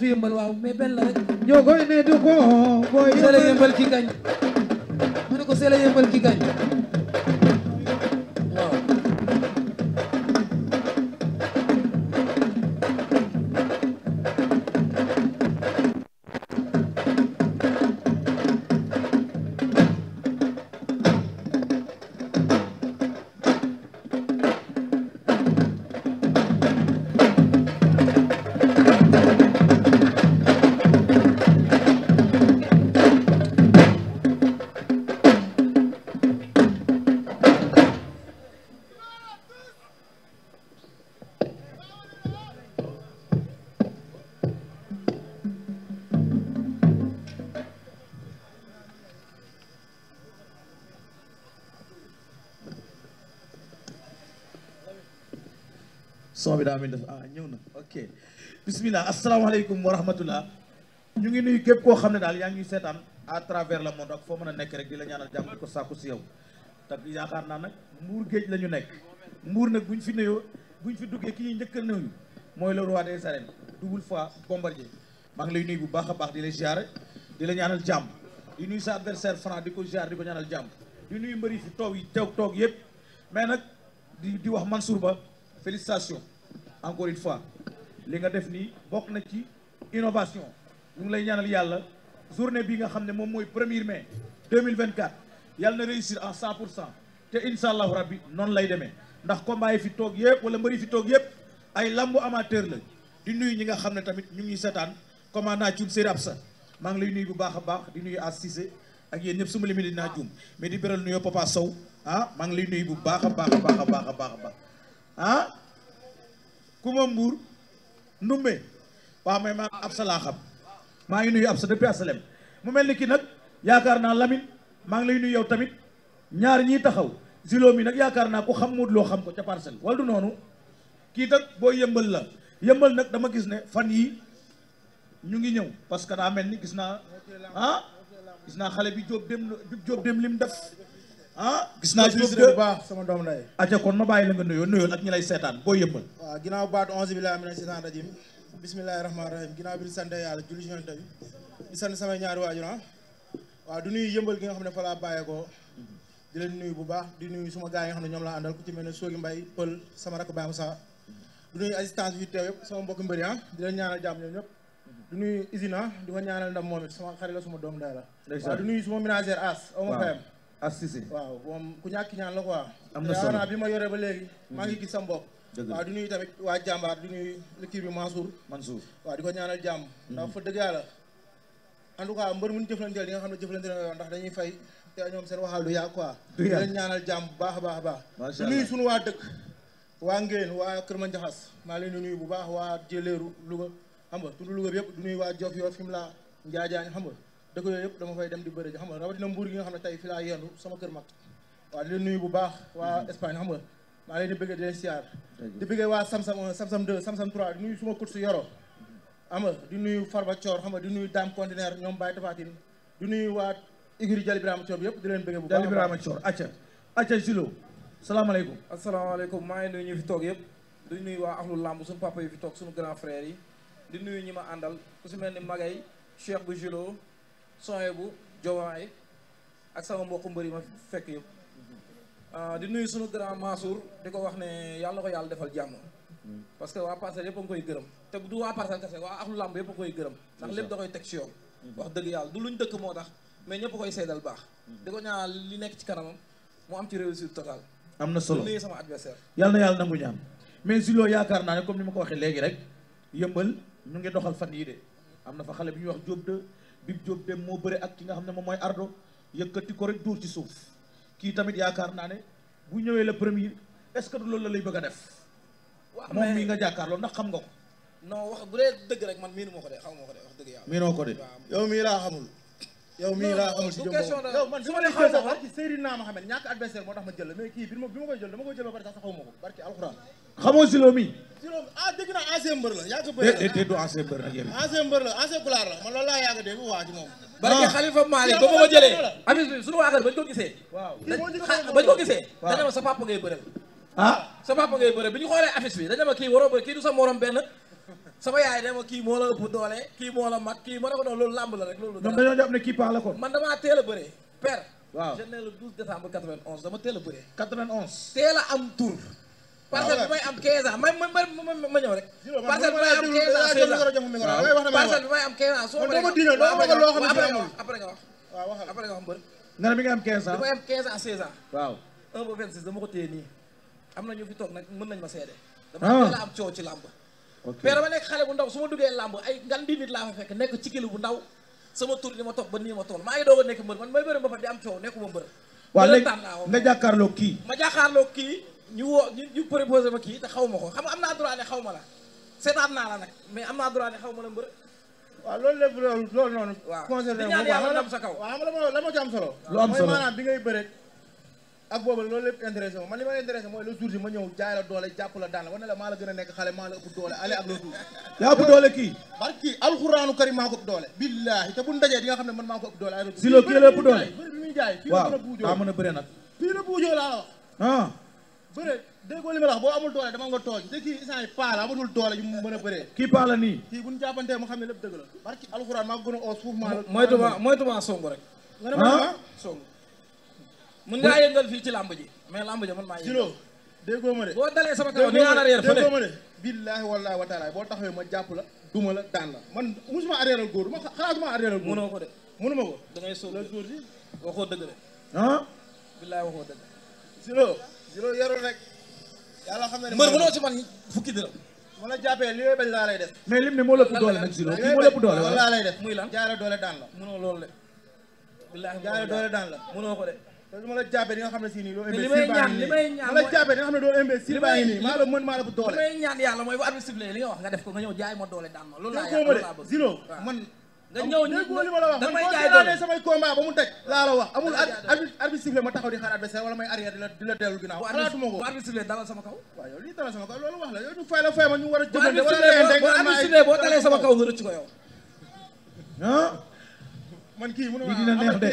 yëmbal waaw mais benn la rek ñoo koy ne du ko booy c'est la yëmbal ki gañ ma ne ko c'est la yëmbal ki gañ waaw son bi daa mel def ñëw na ok bismillah asalaamaaleykum wa rahmatullah ñu ngi nuyu képp koo xam ne daal yaa ngi seetaan à travers le monde ak foo mën a nekk rek di la ñaanal jàmm di ko sàkku si yow te yaakaar naa nag mbuur géej la ñu nekk mbuur nag buñ fi nuyoo buñ fi duggee ki ñuy njëkk a nuyu mooy le roi des arènes double fois Bombardier maa ngi lay nuyu bu baax a baax di la ziar di la ñaanal jàmm di nuyu sa adversaire Franc di ko ziar di ko ñaanal jàmm di nuyu mbëri fi toog yi toog yëpp mais nag di wax Mansour Ba félicitations encore une fois li nga def nii bokk na ci innovation ñu ngi lay ñaanal yàlla journée bi nga xam ne moom mooy 1er mai 2024 yàlla na réussir en 100% te incha allahu rabbi noonu lay demee ndax combat yi fi toog yëpp wala mbëri fi toog yëpp ay lambu amateur la di nuyu ñi nga xam ne tamit ñu ngi seetaan commandant Thioune Séri Absa maa ngi lay nuyu bu baax a baax di nuyu As Cissé ak yéen ñëpp su ma limee dinaa juum mais di beral nuyoo Papa Sow maa ngi lay nuyu bu baax a baax a baax a baax a baax a baax Kuma Mbour Ndumbe waaw may maa Absa laa xam maa ngi nuyu Absa depuis asalem mu mel ni ki nag yaakaar naa Lamine maa ngi lay nuyu yow tamit ñaar ñii taxaw Zilo mi nag yaakaar naa ku xam Modou Lo xam ko ca Parcelles wala du noonu kii nag boo yëmbal la yëmbal nag dama gis ne fan yi ñu ngi ñëw parce que daa mel ni gis naa gis naa xale bi Jóob dem lim def gis naa Jóob bu baax sama doom lay aca kon ma bàyyi la nga nuyool ak ñi lay seetaan boo yëmbal waaw ginnaaw baatu 11 billahi mina shaytaan rajim bismillahi rahmaani rahim ginnaaw bi di sant yàlla julli ci Yonent bi di sant samay ñaari waajur waaw du nuyu yëmbal gi nga xam ne fa laa bàyyeekoo di leen nuyu bu baax di nuyu suma gars yi nga xam ne ñoom laa àndal ku ci mel ne Soogi Mbay Pël sama rakk Baye Moussa du nuyu assistance bi teew yëpp sama mbokki mbëri di leen ñaanal jàmm ñoom ñëpp du nuyu Isina di ko ñaanal ndam moom it sama xarit la suma doom nday la waaw du nuyu suma ménagère As oma fayam As Cissé waaw moom ku ñàkk ñaan la quoi am na solo bi ma yoree ba léegi maa ngi gis sa mbokk waaw di nuyu tamit waa jàmbaar di nuyu l'équipe bi Mansour waaw di ko ñaanal jàmm ndax fa dëgg yàlla en tout cas mbër mun jëflanteel yi nga xam ne jëflante na ndax dañuy fay te ñoom seen waxal du yàgg quoi di leen ñaanal jàmm bu baax a baax a baax di nuyu suñu waa dëkk waa Ngéen waa Kër Manjaxas maa leen di nuyu bu baax waa Jëleeru Louga xam nga tudd Louga bi yëpp di nuyu waa Jof yoo Fimela Njaajaañ xam nga dëkk yooyu yëpp dama fay dem di bëri ji xam nga rawatina Mbuur gi nga xam ne tey fi laa yendu sama kër mag waaw di leen nuyu bu baax waa Espagne xam nga maa leen di bëggee di leen siyaar di bëggee waa Samsam 1 Samsam 2 Samsam 3 di nuyu suma coach Yoro xam nga di nuyu Farba Thior xam nga di nuyu Dame Contenaire ñoom Baye Tafatine di nuyu waa Igri Jali Birama Thior bi yëpp di leen bëggee bu baax Jali Birama Thior acca Zilo salaamaaleykum asalaamaaleykum maa ngi nuyu ñu fi toog yëpp di nuyu waa axlu lamb suñu papa yi fi toog suñu grand frère yi di nuyu ñi ma àndal ku si mel ni Magay Cheikh bu Zilo soye bu Jowaay ak sama mbokku mbër yi ma fekk yëpp di nuyu suñu grand Mansour di ko wax ne yàlla na ko yàlla defal jàmm parce que waa Parcelles yëpp a ngi koy gërëm te du waa Parcelles kese waa axlu lamb yëpp a koy gërëm ndax lépp da koy teg ci yoon wax dëgg yàlla du luñ dëkk moo tax mais ñëpp koy seedal baax di ko ñaanal li nekk ci kanamam mu am ci réussite totale am na solo di nuyu sama adversaire yàlla na yàlla nangu ñaan mais Zilo yaakaar naa ne comme ni ma ko waxee léegi rek yëmbal ñu ngi doxal fan yii de am na fa xale bi ñuy wax Jóob de Bib Jóob dem moo bëre ak ki nga xam ne moom mooy Ardo yëkkati ko rek dóor ci suuf kii tamit yaakaar naa ne bu ñëwee le premier est-ce que du loolu la lay bëgg a def moom mii nga jàkkaarloo ndax xam nga ko non wax bu dee dëgg rek man miinu ma ko de xaw ma ko de wax dëgg yàlla miinoo ko de yow mii laa xamul yow mii laa xamul si jëm yow man su ma leen jël sax barki Seydina Mohamed ñàkk adversaire moo tax ma jël la mais kii bi ma koy jël dama koy jël ba pare sax xaw ma ko barki alxuraan xamoo Zilo mi dégg naa ancien mbër la yaa ko bëri du ancien mbër nag yéen ancien mbër la ancien pulaar la man loolu laa yàgg dégg waa ci moom barki Xalifa Malick ba ma ko jëlee amis bi suñu waa kër bañ ko gisee bañ ko gisee dañ ma sa papa ngay bëreel sa papa ngay bëreel bi ñu xoolee affiche bi dañ ma kii waroo bëri kii du sa morom benn sama yaay dama kii moo la ëpp doole kii moo la mag kii ma ne ko doon loolu làmb la rek loolu ñoom dañoo jàpp ne kii paa la kon man damaa teel a bëree père waaw je né le 12 décembre 91 dama teel a bëree 91 teel a am tour parcelle bi may am 15 ans ma ñëw rek parcelle bi may am 15 ans 16 ans parcelle bi may am 15 ans soo ma après nga wax après nga wax mbër nga ne mi ngi am 15 ans bi may am 15 ans 16 ans waaw 1 ba 26 dama ko téye nii am na ñu fi toog nag mën nañ ma seede dama teel a am coow ci làmb père dama nekk xale bu ndaw su ma duggee làmb ay ngan di nit laa fa fekk nekk ci kilo bu ndaw sama tur di ma topp ba nii ma toll maa ngi doog a nekk mbër man may bëri ba fa di am coow nekkuma mbër waaw léegi nga jàkkaarloo kii ma jàkkaarloo kii ñu woo ñu proposé ma kii te xaw ma ko xam nga am naa droit ne xaw ma la seetaan naa la nag mais am naa droit ne xaw ma la mbër waaw loolu lépp loolu noonu waaw concerné di ñaan yàlla ndam sa kaw waaw xam nga la ma ci am solo lu am solo mooy maanaam bi ngay bëre ak boobu loolu lépp intéressé ma man li ma intéressé mooy le jour bi ma ñëw jaay la doole jàpp la daan la war ne la maa la gën a nekk xale maa la ëpp doole ale ak le jour yaa ëpp doole kii barki alxuraanu karim maa ko ëpp doole billaahi te bu ñu dajee di nga xam ne man maa ko ëpp doole ay Zilo kii la ëpp doole bëri bi muy jaay fii la waaw mën a buujoo daa mën a bëre nag fii la buujoo laa la wax ah bëre déggoo li ma la wax boo amul doole dama nga tooj te kii instant yi paa la amatul doole yu mu mën a bëree kii paa la nii kii bu ñu jàppantee mu xam ne lépp dëgg la barki alxuraan maa ko gën a oos fuuf maa la moytuma song rek nga ne ma song mën ngaa yëngal fii ci làmb ji mais làmb ji man maa Zilo déggoo ma de boo dalee sama kaw ni nga arrière fële déggoo ma de billaahi wallaahi wa taala boo taxawee ma jàpp la duma la daan la man musuma arrière góor ma xalaatuma arrière góor mënoo ko de mënuma ko da ngay sóor la jour bi waxoo dëgg de ah billaay waxoo dëgg Zilo yarul rek yàlla xam ne mbër mënoo ci man fukki dërëm ma la jàppee li bañ laa lay def mais lim ne moo la ëpp doole nag Zilo kii moo la ëpp doole wala laa lay def muy lan jaay la doole daan la mënoo loolu de billaay jaay la doole daan la mënoo ko de te su ma la jàppee di nga xam ne si nii doo li may ñaan li may ñaan ma la jàppee di nga xam ne doo imbécile baa ngi nii maa la mën maa la bu doole li may ñaan yàlla mooy bu arbitre sifflé li nga wax nga def ko nga ñëw jaay ma doole daan ma loolu laa déggoo ma de Zilo man nga ñëw déggoo li ma la wax man damay boo jaay doole seetaanee samay combat ba mu teg laa la wax amul arbitre sifflé ma taxaw di xaar adversaire wala may arrière di la dellu ginnaaw xalaatuma ko bu arbitre sifflé dalal sama kaw waaw yow lii dalal sama kaw loolu wax la yow ñu fay la fay ma ñu war a bu jëfandikoo arbitre wala sifflé boo arbitre sifflé boo dalee sama kaw nga rëcc ko yow ah man kii mënu lii dina neex de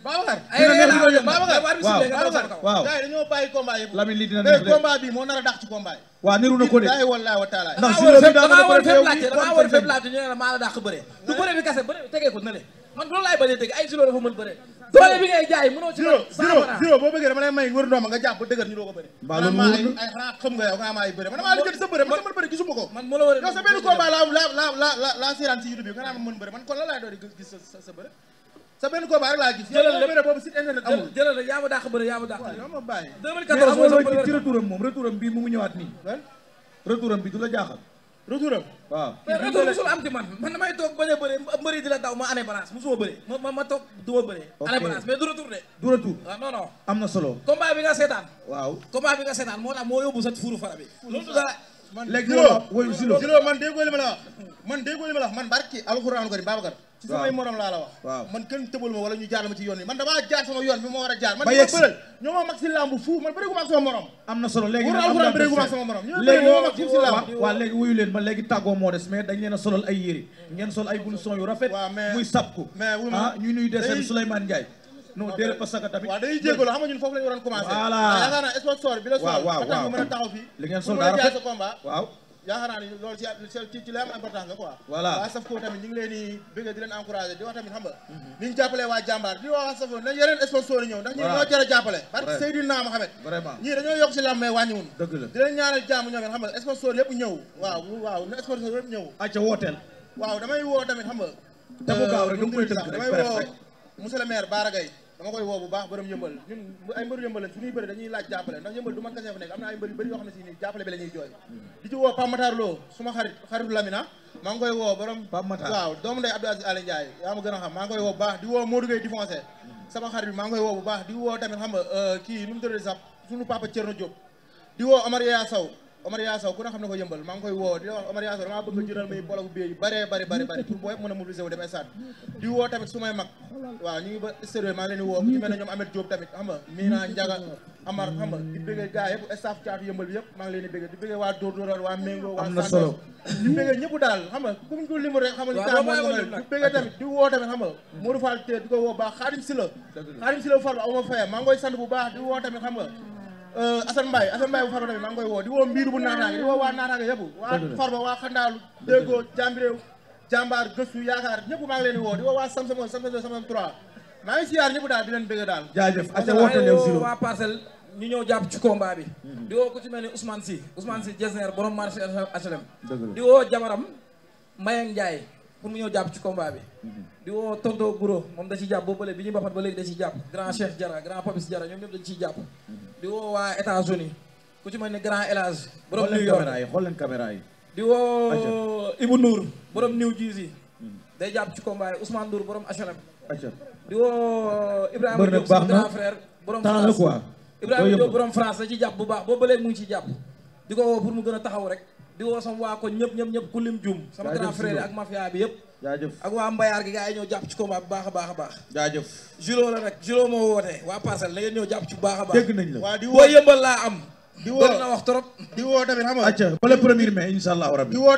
Babacar ay dina laa neex de Babacar bu arbitre sifflé nga dal sama kaw waaw gars yi dañoo bàyyi combat yëpp Lamine lii dina neex de combat bi moo nar a dàq ci combat yi waaw niru na ko de billaahi wallaahi wa taala ndax Zilo bi daa damaa war a mën a fépp laajte damaa war a fépp laajte ñu ne la maa la dàq bëre du bëre bi kase bëre tegee ko na le man loolu laay bañ a dégg ay Zilo dafa mën bëre doole bi ngay jaay mënoo ci Zilo boo bëggee dama lay may wër ndooma nga jàpp ba dëgër ñu doo ko bëre mbaa loolu wóor na ay xanaa xam nga yow nga am ay bëre man damaa lijjanti sa bëre man sa bëre gisuma ko man mu la war a yow sa benn combat la seeraan si YouTube bi nga naan ma mën bëre man kon la laay doon di gis sa bëre sa benn combat rek laa gis jëlal lépp bëre boobu site internet amul jëlal rek yaa ma dàq bëre yaa ma dàq waaw yow ma bàyyi 2014 mooy mooy ci retouram moom retouram bii mu ñëwaat nii retouram bi du la jaaxal retouram waaw retour musul am ci man damay toog bañ a bëre mbëri di la daw ma année balance musuma bëre ma toog du ma bëre année balance mais du retour de du retour waaw non non am na solo combat bi nga seetaan waaw combat bi nga seetaan moo tax moo yóbbu sa furu fara bi loolu du dara léegi Zilo woyu Zilo Zilo man déggoo li ma la wax man barki alxuraanu ko ni Babacar ci samay morom laa la wax waaw man kenn tëbal ma wala ñu jaar ma ci yoon bi man damaa jaar sama yoon bi ma war a jaar man ba ñi ma yegsi. bëral ñoo ma mag si làmb fu man bëreegu ma ak sama morom am na solo léegi wóor nag am na alxuraan bëreegu ma ak adversaire. sama morom léegi ñoo ma mag si làmb waaw léegi wuyu leen ma léegi tàggoo moo des mais dañ leen a solal ay yére ngeen sol ay blouson yu rafet waaw mais muy sapku mais wu ma ñuy nuyu deseen day- Souleymane Ndiaye non déedéet parce que tamit waaw dañuy jégalu xam nga ñun foofu la ñu waroon commencé Voilà. yaakaar naa sponsor bi la sol waaw, ba tax waaw. ñu mën a taxaw fii li ngeen pour sol mën a daa jaay rafet sa combat waaw yaakaar naa ni loolu ci la am importance la quoi Voilà. waa Safco tamit ñu ngi leen di bëgg di leen encouragé di wax tamit xam nga ni ñu jàppalee waa jàmbaar di wax Safco nañ yeneen sponsor yi ñëw ndax ñi Voilà. ñoo jar a jàppale parce que Vrai. Seydina Mohamed vraiment ñii dañoo yokk si làmb mais wàññiwun dëgg la di leen ñaanal jàmm ñoom xam nga sponsor yëpp ñëw waaw na sponsor yëpp ñëw acca wooteel waaw damay woo tamit xam nga te bu gaaw rek da nga koy tënk rek damay bref woo rek monsieur le maire Bara Gaye dama koy woo bu baax borom yëmbal ñun ay mbëru yëmbal lañ suñuy bëri dañuy laaj jàppale ndax yëmbal du man kese fa nekk am na ay mbër yu bëri yoo xam ne si ni jàppale bi la ñuy jooy di ci woo Pape Matar Lo suma xaritu Lamina maa ngi koy woo borom Pape Matar. waaw doomu ndey Abdou Aziz Alé Ndiaye yaa ma gën a xam maa ngi koy woo bu baax di woo Modou Gueye di foncé sama xarit bi maa ngi koy woo bu baax di woo tamit xam nga kii nu mu tëddee sax suñu papa Thierno Diop di woo Omar Yaya Sow ku ne xam ne ko yëmbal maa ngi koy woo di wax Omar Yaya Sow damaa bëgg a jëral may bologu bi yu bëree bëri pour boo yëpp mën a mobiliser wu dem stade di woo tamit su may mag waaw ñu ngi ba sérieux maa ngi leen di woo ku ci mel ne ñoom Ahmed Diop tamit xam nga Mina Ndiaga Amar xam nga di bëggee gars yëpp staff caatu yëmbal bi yëpp maa ngi leen di bëggee di bëggee waa Dóor Dóoral waa Mengo waa am na solo di bëggee ñëpp daal xam nga ku ñu ko limu rek xam nga li taa moo nga mel di bëggee tamit di woo tamit xam nga Modou Fall te di ko woo baax Xaadim Sila Fall aw ma fayam maa ngi koy sant bu baax di woo tamit xam nga Assane Mbaye bu Farba tamit maa ngi koy woo di woo mbiru bu naataange di woo waa naataange yëpp waa Farba waa Xandaalu déggoo Jambiréew jàmbaar gëstu yaakaar ñëpp maa ngi leen di woo di woo waa Samsam 3 maa ngi siyaar ñëpp daal di leen bëgg daal jaajëf waa Parcelles ñu ñëw jàpp ci combat bi di woo ku ci mel ni Ousmane Sy Jesner borom marché HLM di woo jabaram Mayang Ndiaye pour mu ñëw jàpp ci combat bi di woo tonto Guro moom da ciy jàpp boobu bi ñu mbapat ba léegi da ciy jàpp grand Cheikh Diarra grand Papis Diarra ñoom ñëpp dañ ciy jàpp di woo waa États-Unis ku ci mel ni grand Elage borom New York xool leen caméra yi di woo Ibou Ndour borom New Jersey day jàpp ci combat yi Ousmane Ndour borom HLM di woo Ibrahima Diop sama grand frère borom France Ibrahima Diop borom France da ciy jàpp bu baax boobu ba léegi mu ngi ciy jàpp di ko woo pour mu gën a taxaw rek di woo sama waa ko ñëpp ku lim juum sama grand frère ak mafia bi yëpp ak waa mbayaar gi gars yi ñëw jàpp ci combat bu baax a baax jaajëf Julo la nag Julo moo woote waa Parcelles la ngeen ñëw jàpp ci bu baax a baax dégg nañ la waa di woo yëmbal laa am di woo na wax trop di woo tamit xam nga acca ba le premier mai inshallah rabbi di woo